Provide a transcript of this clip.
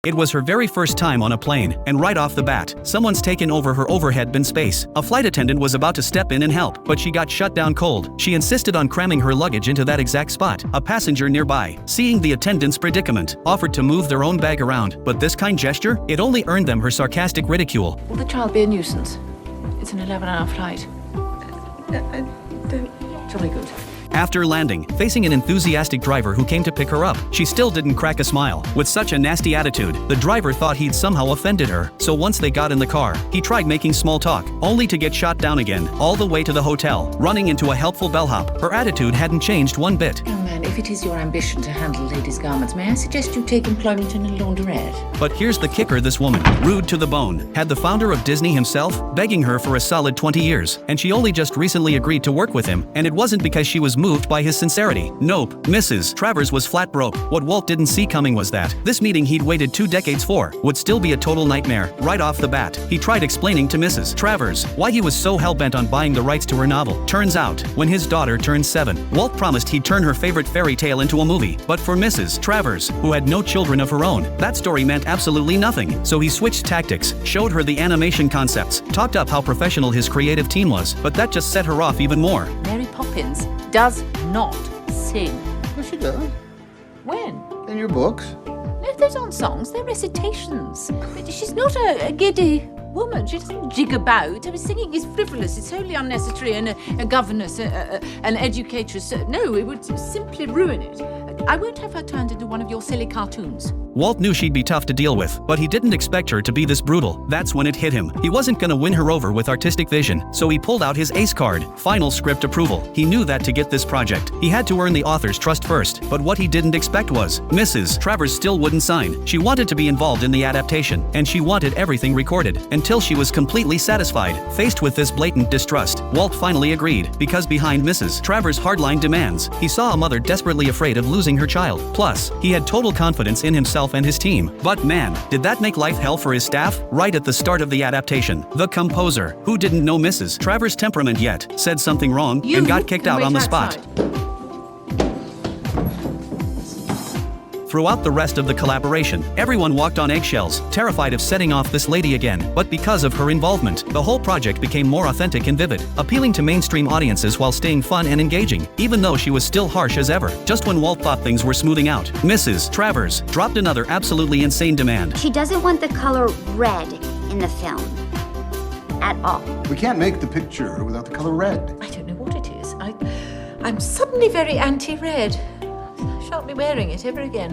It was her very first time on a plane, and right off the bat, someone's taken over her overhead bin space. A flight attendant was about to step in and help, but she got shut down cold. She insisted on cramming her luggage into that exact spot. A passenger nearby, seeing the attendant's predicament, offered to move their own bag around, but this kind gesture, it only earned them her sarcastic ridicule. Will the child be a nuisance? It's an 11-hour flight. I don't... Jolly good. After landing, facing an enthusiastic driver who came to pick her up, she still didn't crack a smile. With such a nasty attitude, the driver thought he'd somehow offended her, so once they got in the car, he tried making small talk, only to get shot down again, all the way to the hotel, running into a helpful bellhop. Her attitude hadn't changed one bit. Young man, if it is your ambition to handle ladies' garments, may I suggest you take employment in a laundrette? But here's the kicker: this woman, rude to the bone, had the founder of Disney himself begging her for a solid 20 years, and she only just recently agreed to work with him, and it wasn't because she was moved by his sincerity. Nope, Mrs. Travers was flat broke. What Walt didn't see coming was that this meeting he'd waited 2 decades for would still be a total nightmare. Right off the bat, he tried explaining to Mrs. Travers why he was so hell-bent on buying the rights to her novel. Turns out, when his daughter turned 7, Walt promised he'd turn her favorite fairy tale into a movie. But for Mrs. Travers, who had no children of her own, that story meant absolutely nothing. So he switched tactics, showed her the animation concepts, talked up how professional his creative team was, but that just set her off even more. Mary Poppins does not sing. Yes, she does. When? In your books. No, those aren't songs, they're recitations. But she's not a giddy woman. She doesn't jig about. I mean, singing is frivolous, it's wholly unnecessary, and a governess, an educatress. No, it would simply ruin it. I won't have her turned into one of your silly cartoons. Walt knew she'd be tough to deal with, but he didn't expect her to be this brutal. That's when it hit him. He wasn't gonna win her over with artistic vision, so he pulled out his ace card: final script approval. He knew that to get this project, he had to earn the author's trust first, but what he didn't expect was Mrs. Travers still wouldn't sign. She wanted to be involved in the adaptation, and she wanted everything recorded, until she was completely satisfied. Faced with this blatant distrust, Walt finally agreed, because behind Mrs. Travers' hardline demands, he saw a mother desperately afraid of losing her child. Plus, he had total confidence in himself and his team. But man, did that make life hell for his staff? Right at the start of the adaptation, the composer, who didn't know Mrs. Travers' temperament yet, said something wrong and got kicked out on the spot. Throughout the rest of the collaboration, everyone walked on eggshells, terrified of setting off this lady again. But because of her involvement, the whole project became more authentic and vivid, appealing to mainstream audiences while staying fun and engaging, even though she was still harsh as ever. Just when Walt thought things were smoothing out, Mrs. Travers dropped another absolutely insane demand. She doesn't want the color red in the film at all. We can't make the picture without the color red. I don't know what it is. I'm suddenly very anti-red. I shan't be wearing it ever again.